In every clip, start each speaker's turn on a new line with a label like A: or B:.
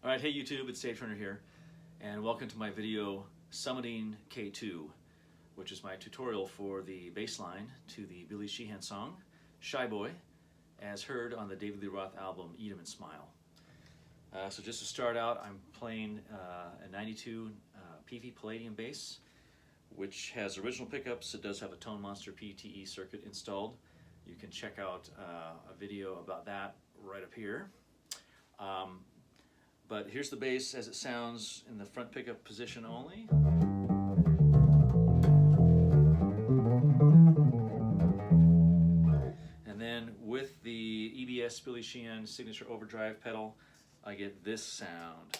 A: Alright, hey YouTube, it's Dave Turner here, and welcome to my video Summiting K2, which is my tutorial for the bass line to the Billy Sheehan song, Shy Boy, as heard on the David Lee Roth album, Eat 'em and Smile. So just to start out, I'm playing a 92 Peavey Palladium bass, which has original pickups. It does have a Tone Monster PTE circuit installed. You can check out a video about that right up here. But here's the bass as it sounds in the front pickup position only. And then with the EBS Billy Sheehan signature overdrive pedal, I get this sound.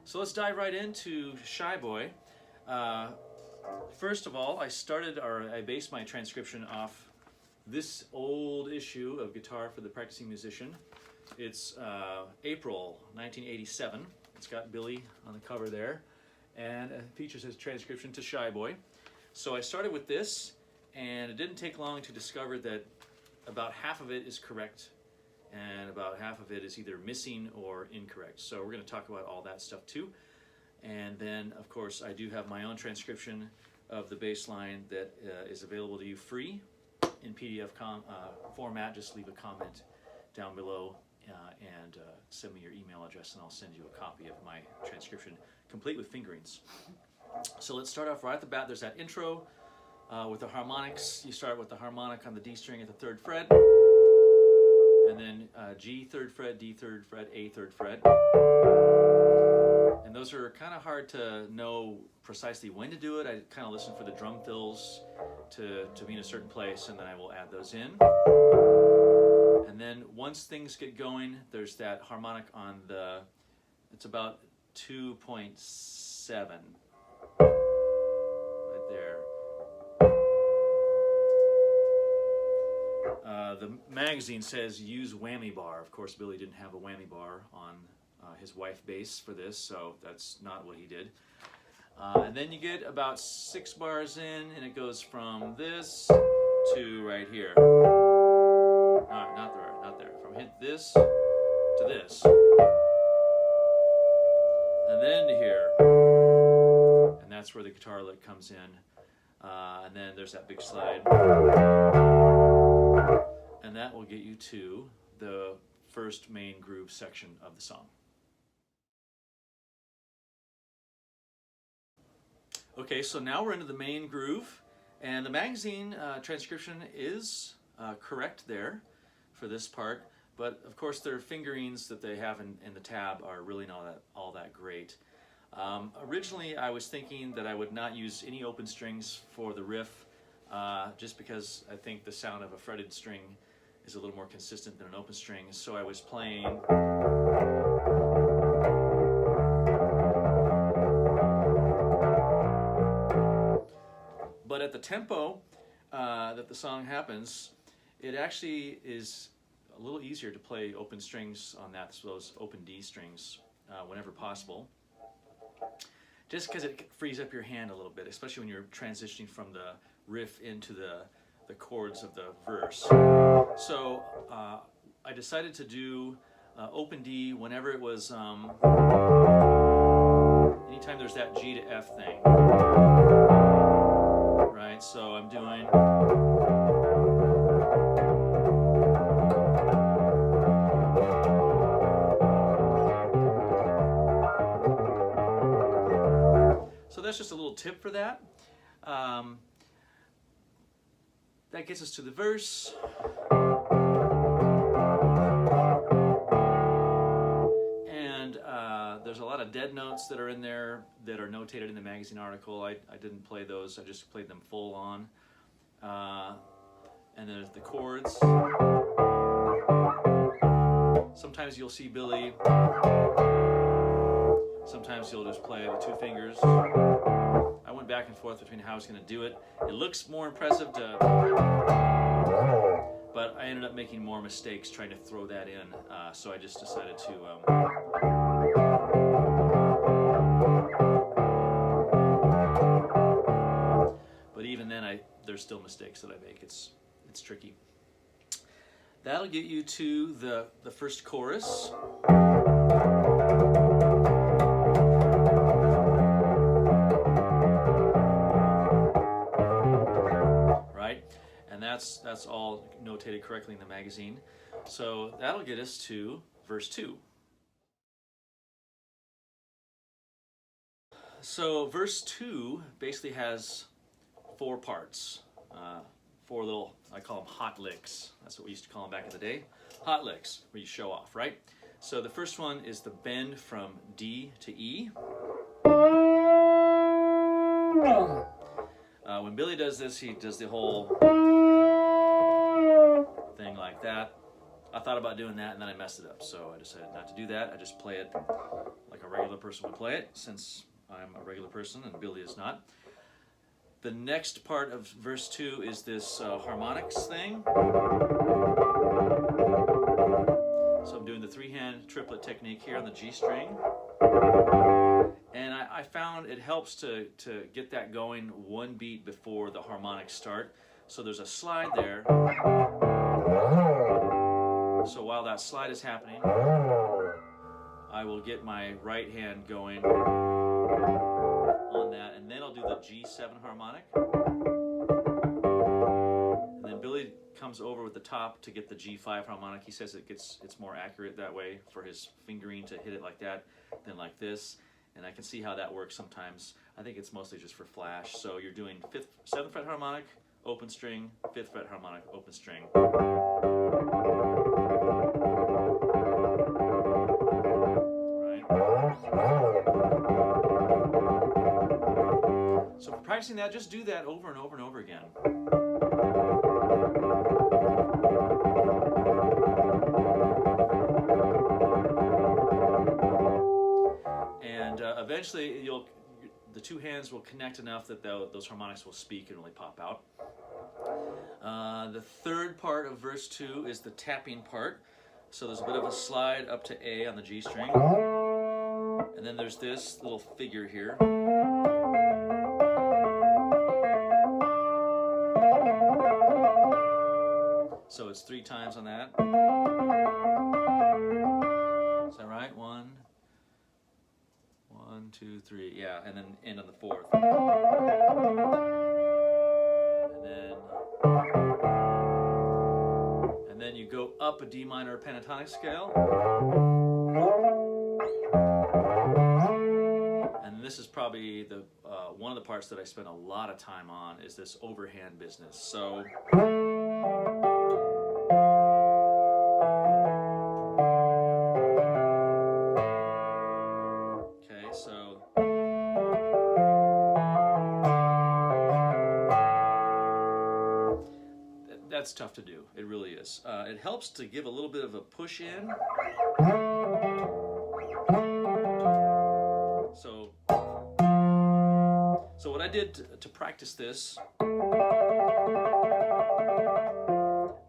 A: So let's dive right into Shy Boy. First of all, I based my transcription off this old issue of Guitar for the Practicing Musician. It's April 1987. It's got Billy on the cover there, and it features his transcription to Shy Boy. So I started with this, and it didn't take long to discover that about half of it is correct, and about half of it is either missing or incorrect. So we're going to talk about all that stuff too. And then, of course, I do have my own transcription of the bass line that is available to you free in PDF format. Just leave a comment down below and send me your email address, and I'll send you a copy of my transcription, complete with fingerings. So let's start off right at the bat. There's that intro with the harmonics. You start with the harmonic on the D string at the 3rd fret, and then G 3rd fret, D 3rd fret, A 3rd fret. And those are kind of hard to know precisely when to do it. I kind of listen for the drum fills to be in a certain place, and then I will add those in. And then once things get going, there's that harmonic on it's about 2.7 right there. The magazine says use whammy bar. Of course, Billy didn't have a whammy bar on his wife bass for this, so that's not what he did. And then you get about 6 bars in, and it goes from this to right here. Not there. From hit this to this, and then to here, and that's where the guitar lick comes in. And then there's that big slide, and that will get you to the first main groove section of the song. Okay, so now we're into the main groove, and the magazine transcription is correct there for this part, but of course their fingerings that they have in the tab are really not all that great. Originally I was thinking that I would not use any open strings for the riff, just because I think the sound of a fretted string is a little more consistent than an open string, so I was playing but at the tempo that the song happens, it actually is a little easier to play open strings on those open D strings whenever possible, just because it frees up your hand a little bit, especially when you're transitioning from the riff into the chords of the verse. So I decided to do open D whenever it was, anytime there's that G to F thing. Right, so I'm doing so that's just a little tip for that. That gets us to the verse. And there's a lot of dead notes that are in there that are notated in the magazine article. I didn't play those, I just played them full on. And there's the chords. Sometimes you'll see Billy, sometimes he'll just play with 2 fingers. I went back and forth between how I was going to do it. It looks more impressive but I ended up making more mistakes trying to throw that in, so I just decided to but even then there's still mistakes that I make. It's tricky. That'll get you to the first chorus. Right? And that's all notated correctly in the magazine. So that'll get us to verse 2. So verse 2 basically has 4 parts, 4 little, I call them hot licks. That's what we used to call them back in the day. Hot licks, where you show off, right? So the first one is the bend from D to E. When Billy does this, he does the whole thing like that. I thought about doing that and then I messed it up, so I decided not to do that. I just play it like a regular person would play it, since I'm a regular person and Billy is not. The next part of verse 2 is this harmonics thing. So I'm doing the 3-hand triplet technique here on the G string. And I found it helps to get that going 1 beat before the harmonics start. So there's a slide there. So while that slide is happening, I will get my right hand going on that, and then I'll do the G7 harmonic. And then Billy comes over with the top to get the G5 harmonic. He says it's more accurate that way for his fingering to hit it like that than like this. And I can see how that works sometimes. I think it's mostly just for flash. So you're doing 7th fret harmonic, open string, 5th fret harmonic, open string. So for practicing that, just do that over and over and over again. And eventually the 2 hands will connect enough that those harmonics will speak and really pop out. The third part of verse 2 is the tapping part. So there's a bit of a slide up to A on the G string. And then there's this little figure here. So it's 3 times on that. Is that right? 1, 2, 3. Yeah, and then end on the 4th. And then you go up a D minor pentatonic scale. And this is probably the one of the parts that I spend a lot of time on, is this overhand business. So that's tough to do. It really is. It helps to give a little bit of a push in. So what I did to practice this,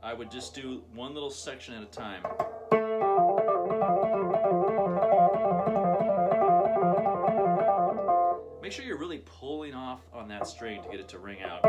A: I would just do one little section at a time. Make sure you're really pulling off on that string to get it to ring out.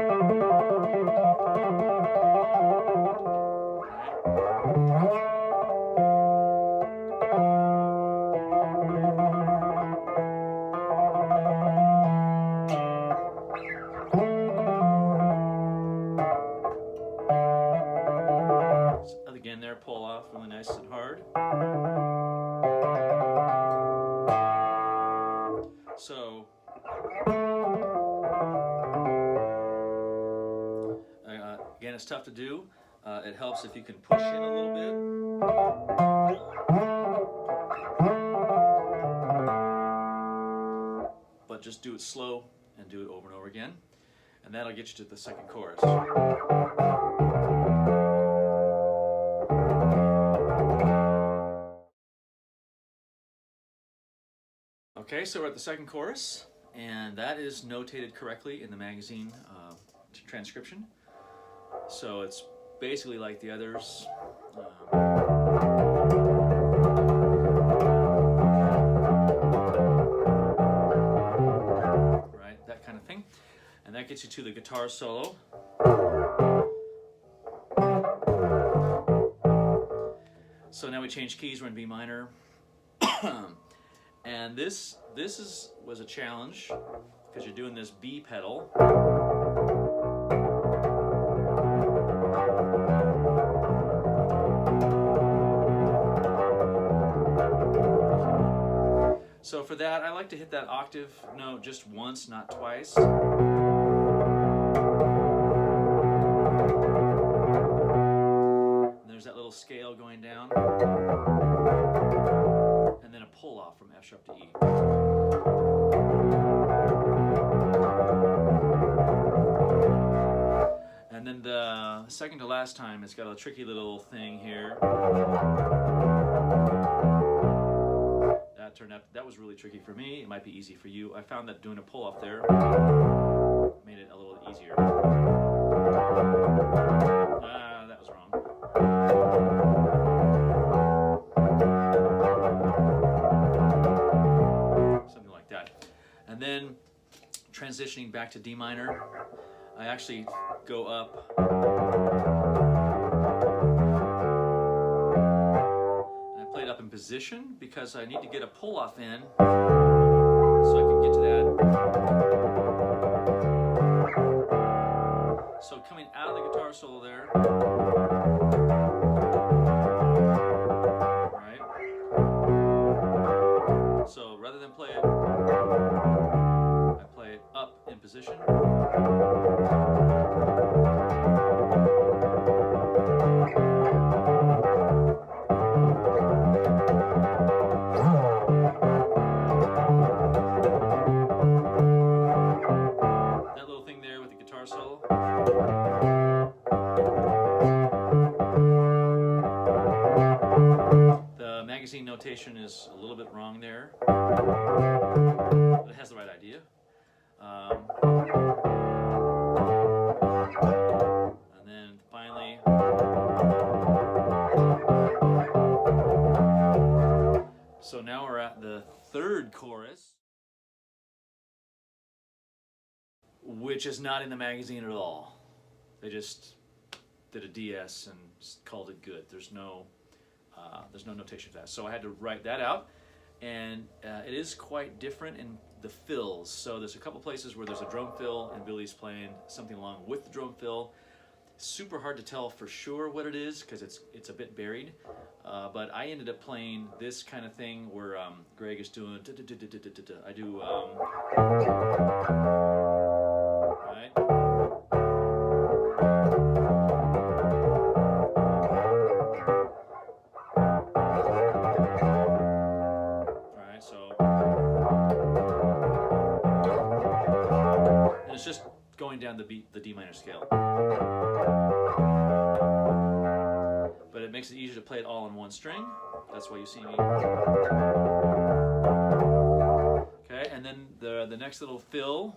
A: Again, there, pull off really nice and hard. So again, it's tough to do. It helps if you can push in a little bit. But just do it slow and do it over and over again. And that'll get you to the second chorus. Okay, so we're at the second chorus, and that is notated correctly in the magazine transcription. So it's basically like the others. Right, that kind of thing. And that gets you to the guitar solo. So now we change keys, we're in B minor. And this was a challenge because you're doing this B pedal. So for that, I like to hit that octave note just once, not twice. And there's that little scale going down. And then a pull off from F sharp to E. And then the second to last time, it's got a tricky little thing here. Turned out that was really tricky for me. It might be easy for you. I found that doing a pull off there made it a little easier. That was wrong. Something like that. And then transitioning back to D minor, I actually go up. Up in position because I need to get a pull off in so I can get to that. So coming out of the guitar solo there, right? So rather than play it, I play it up in position. Notation is a little bit wrong there, but it has the right idea. And then finally, so now we're at the third chorus, which is not in the magazine at all. They just did a DS and called it good. There's no notation for that. So I had to write that out, and it is quite different in the fills. So there's a couple places where there's a drum fill and Billy's playing something along with the drum fill. Super hard to tell for sure what it is because it's a bit buried. But I ended up playing this kind of thing where Greg is doing I do right. Just going down the D minor scale. But it makes it easier to play it all on one string. That's why you see me. Okay, and then the next little fill.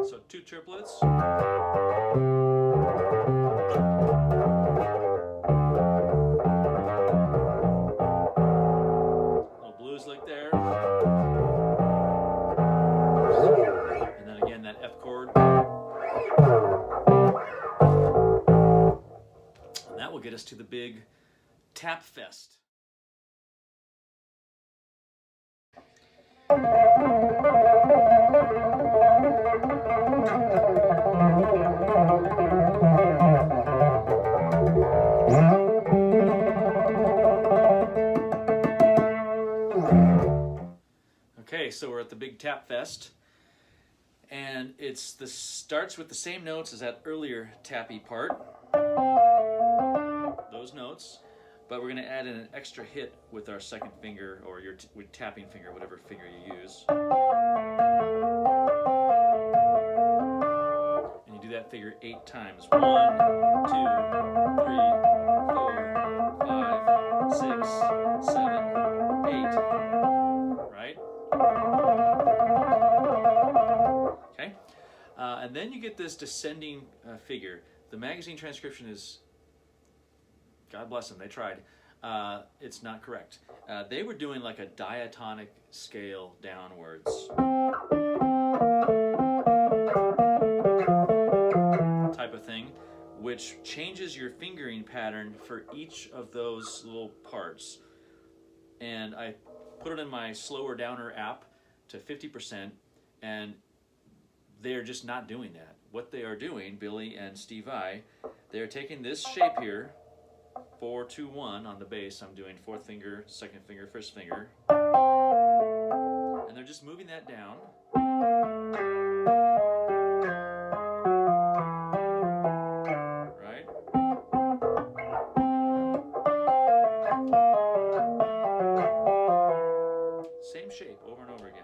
A: So two triplets. Get us to the big tap fest. Okay, so we're at the big tap fest, and starts with the same notes as that earlier tappy part. Those notes, but we're going to add in an extra hit with our second finger or your tapping finger, whatever finger you use. And you do that figure 8 times. 1, 2, 3, 4, 5, 6, 7, 8. Right? Okay? And then you get this descending figure. the magazine transcription is, God bless them, they tried. It's not correct. They were doing like a diatonic scale downwards type of thing, which changes your fingering pattern for each of those little parts. And I put it in my slower downer app to 50%, and they're just not doing that. What they are doing, Billy and Steve I, they're taking this shape here, 4, 2, 1 on the bass. I'm doing 4th finger, 2nd finger, 1st finger, and they're just moving that down. Right? Same shape over and over again.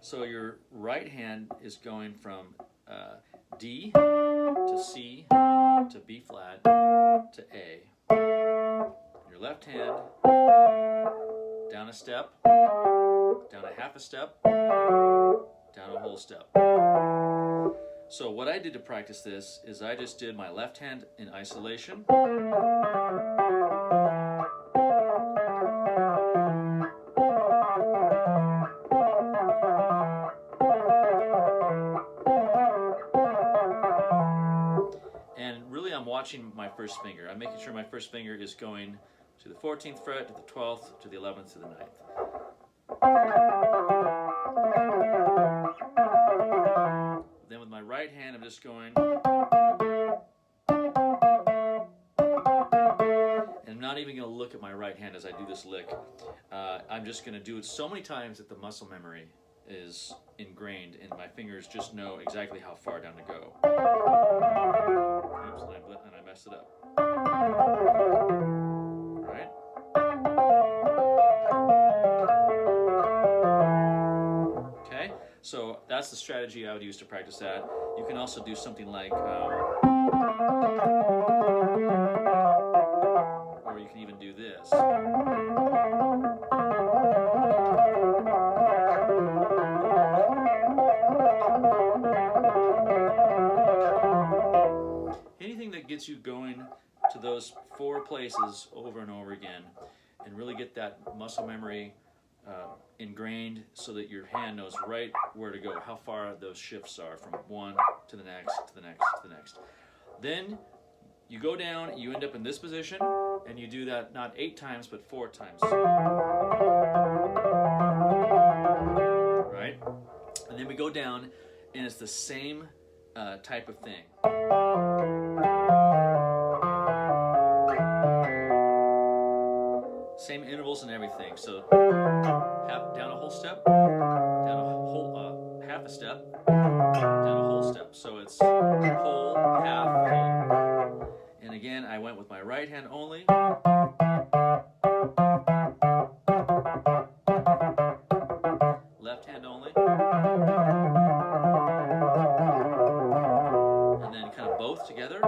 A: So your right hand is going from D to C to B flat to A. Your left hand, down a step, down a half a step, down a whole step. So what I did to practice this is I just did my left hand in isolation. I'm watching my first finger. I'm making sure my first finger is going to the 14th fret, to the 12th, to the 11th, to the 9th. Then with my right hand, I'm just going, and I'm not even going to look at my right hand as I do this lick. I'm just going to do it so many times that the muscle memory is ingrained, and my fingers just know exactly how far down to go. Oops, and I messed it up. Right? Okay, so that's the strategy I would use to practice that. You can also do something like, or you can even do this. Anything that gets you going to those 4 places over and over again, and really get that muscle memory ingrained so that your hand knows right where to go, how far those shifts are from one to the next, to the next, to the next. Then you go down, you end up in this position, and you do that not 8 times, but 4 times. Right? And then we go down, and it's the same type of thing. Same intervals and everything. So down a whole step, down a whole half a step, down a whole step. So it's whole, half, whole. And again, I went with my right hand only. Left hand only. And then kind of both together.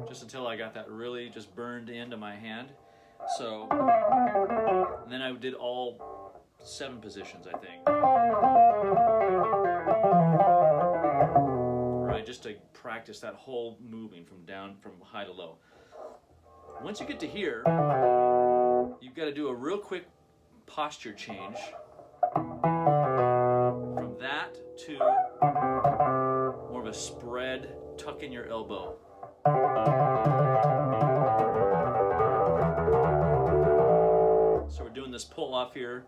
A: Just until I got that really just burned into my hand. So, and then I did all 7 positions, I think. Right, just to practice that whole moving from high to low. Once you get to here, you've got to do a real quick posture change from that to more of a spread, tuck in your elbow. So we're doing this pull off here,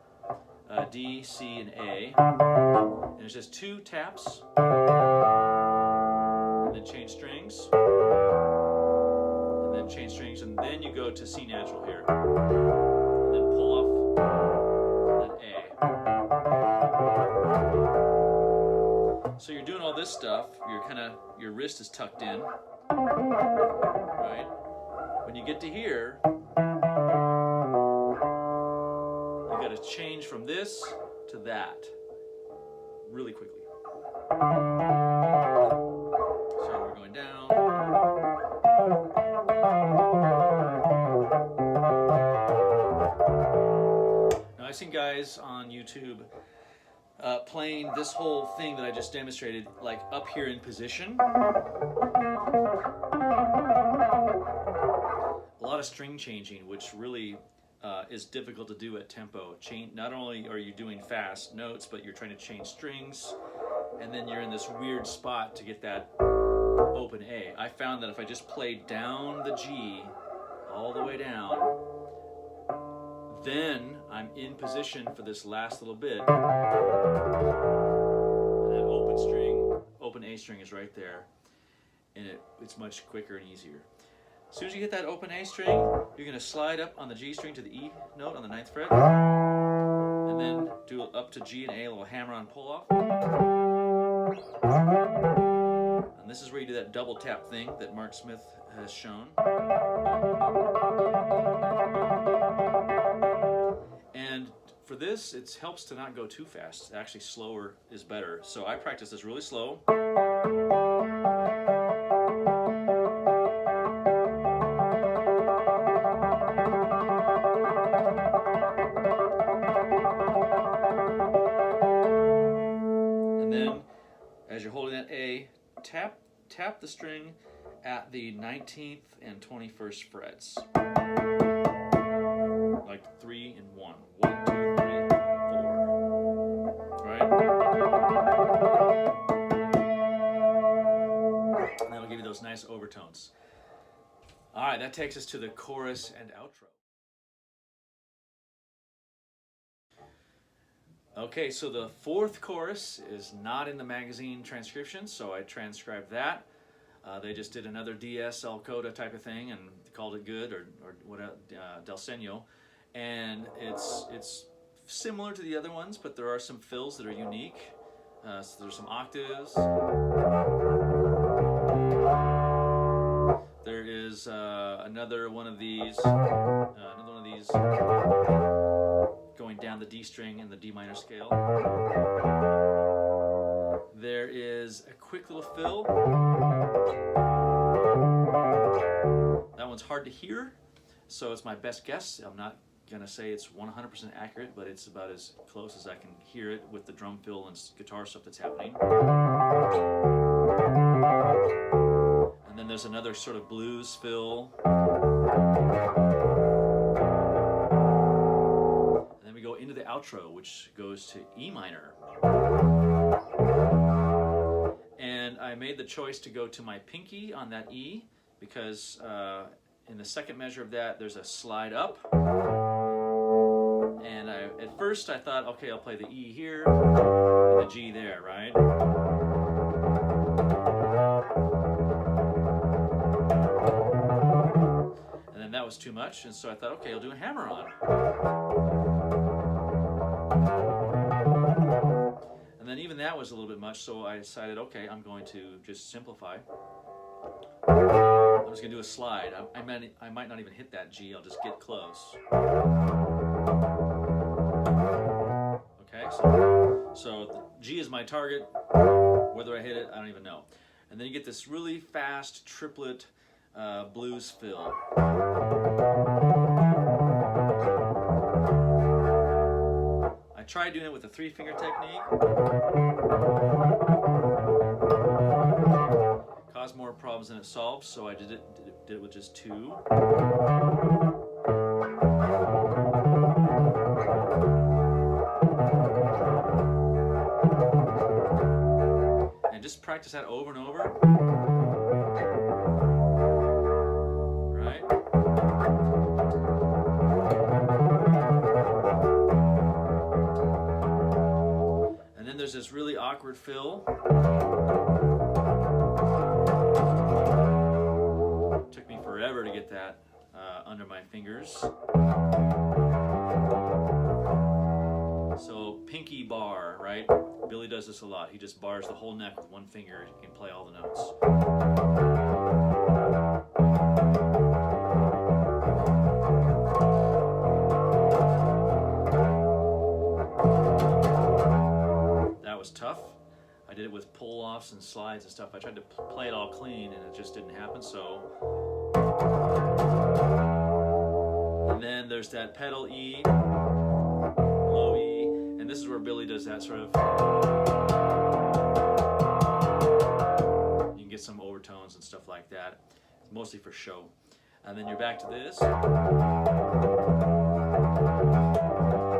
A: D, C, and A, and it's just 2 taps, and then change strings, and then change strings, and then you go to C natural here, and then pull off, and then A. So you're doing all this stuff, your wrist is tucked in, right? When you get to here, you got to change from this to that really quickly. So we're going down. seen guys on YouTube playing this whole thing that I just demonstrated, like up here in position. A lot of string changing, which really is difficult to do at tempo. Not only are you doing fast notes, but you're trying to change strings, and then you're in this weird spot to get that open A. I found that if I just played down the G all the way down, then I'm in position for this last little bit. And that open A string is right there, and it's much quicker and easier. As soon as you hit that open A string, you're going to slide up on the G string to the E note on the 9th fret, and then do up to G and A, a little hammer-on pull-off. And this is where you do that double tap thing that Mark Smith has shown. And for this, it helps to not go too fast. Actually, slower is better. So I practice this really slow. And then, as you're holding that A, tap the string at the 19th and 21st frets. Like 3 and 1. 1, 2, 3, 4. Right? And that'll give you those nice overtones. Alright, that takes us to the chorus and outro. Okay, so the 4th chorus is not in the magazine transcription, so I transcribed that. They just did another DS El Coda type of thing and called it good, or what, Del Segno. And it's similar to the other ones, but there are some fills that are unique. So there's some octaves. There is another one of these going down the D string in the D minor scale. There is a quick little fill. That one's hard to hear, so it's my best guess. I'm not going to say it's 100% accurate, but it's about as close as I can hear it with the drum fill and guitar stuff that's happening. And then there's another sort of blues fill. And then we go into the outro, which goes to E minor. And I made the choice to go to my pinky on that E because in the second measure of that there's a slide up. And at first I thought, okay, I'll play the E here and the G there, right? And then that was too much, and so I thought, okay, I'll do a hammer-on. And then even that was a little bit much, so I decided, okay, I'm going to just simplify. I'm just going to do a slide. I might not even hit that G, I'll just get close. Okay, so the G is my target. Whether I hit it, I don't even know. And then you get this really fast triplet blues fill. I tried doing it with a 3-finger technique. Caused more problems than it solved, so I did it with just 2. And just practice that over and over. Right? And then there's this really awkward fill. Took me forever to get that under my fingers. So pinky bar, right? Billy does this a lot. He just bars the whole neck with one finger. He can play all the notes. That was tough. I did it with pull-offs and slides and stuff. I tried to play it all clean and it just didn't happen, so. And then there's that pedal E. low E, and this is where Billy does that sort of. You can get some overtones and stuff like that. It's mostly for show. And then you're back to this.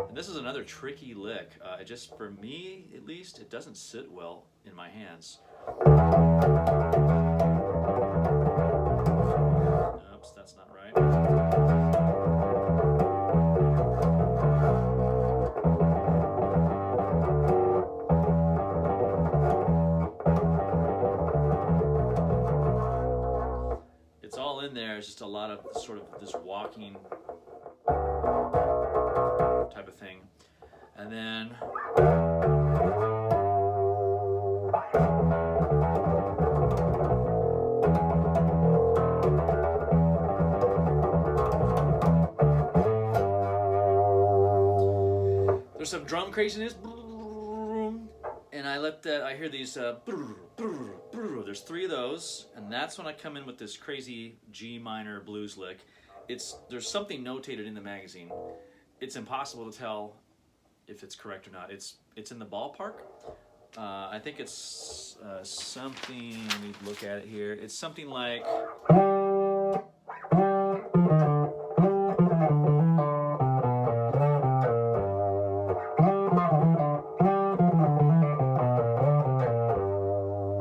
A: And this is another tricky lick. It just, for me at least, it doesn't sit well in my hands. Oops, that's not right. It's all in there. It's just a lot of sort of this walking type of thing. And then there's some drum craziness, and I let that. I hear these. There's 3 of those, and that's when I come in with this crazy G minor blues lick. There's something notated in the magazine. It's impossible to tell if it's correct or not. It's in the ballpark. I think it's something. Let me look at it here. It's something like.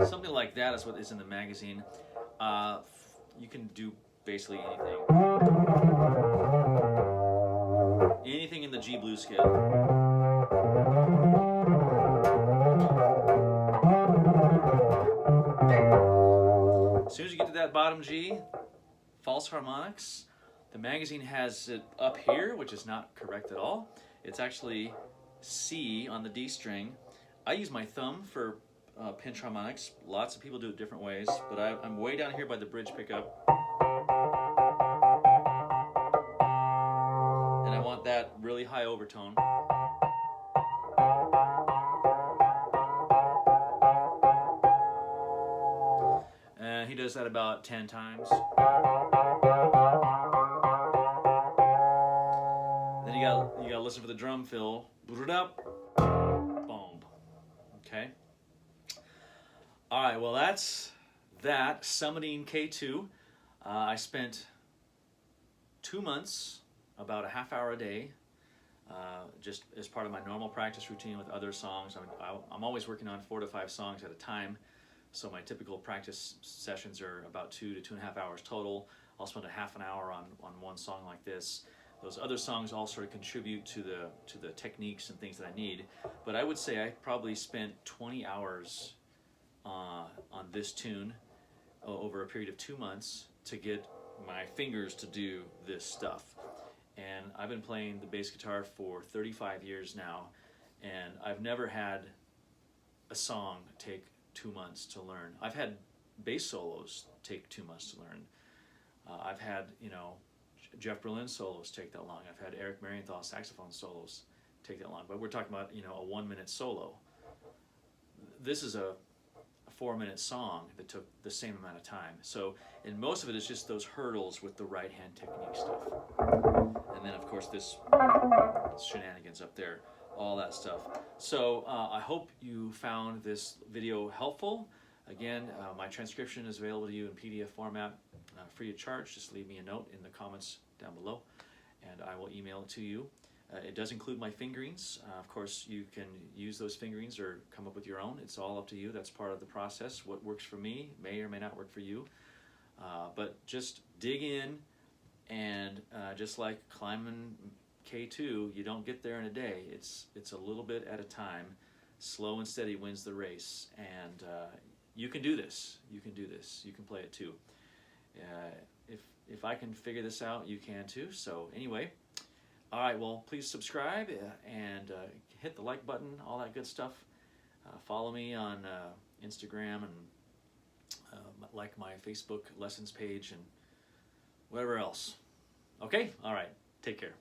A: Something like that is what is in the magazine. You can do basically anything. Anything in the G blues scale. As soon as you get to that bottom G, false harmonics, the magazine has it up here, which is not correct at all. It's actually C on the D string. I use my thumb for pinch harmonics. Lots of people do it different ways, but I'm way down here by the bridge pickup. And I want that really high overtone. And he does that about 10 times. Then you gotta listen for the drum fill. Boot it up. Boom. Okay. All right, well that's that, summiting K2. I spent 2 months, about a half hour a day, just as part of my normal practice routine with other songs. I'm always working on 4 to 5 songs at a time, so my typical practice sessions are about 2 to 2.5 hours total. I'll spend a half an hour on one song like this. Those other songs all sort of contribute to the techniques and things that I need, but I would say I probably spent 20 hours on this tune over a period of 2 months to get my fingers to do this stuff. And I've been playing the bass guitar for 35 years now, and I've never had a song take 2 months to learn. I've had bass solos take 2 months to learn. I've had, Jeff Berlin solos take that long. I've had Eric Marienthal saxophone solos take that long. But we're talking about, a 1 minute solo. This is a 4-minute song that took the same amount of time. So, and most of it is just those hurdles with the right hand technique stuff. And then of course this shenanigans up there, all that stuff. So I hope you found this video helpful. Again, my transcription is available to you in PDF format, free of charge. Just leave me a note in the comments down below and I will email it to you. It does include my fingerings. Of course, you can use those fingerings or come up with your own. It's all up to you. That's part of the process. What works for me may or may not work for you. But just dig in, and just like climbing K2, you don't get there in a day. It's a little bit at a time. Slow and steady wins the race, and you can do this. You can do this. You can play it too. If I can figure this out, you can too. So anyway. All right, well, please subscribe and hit the like button, all that good stuff. Follow me on Instagram and like my Facebook lessons page and whatever else. Okay? All right. Take care.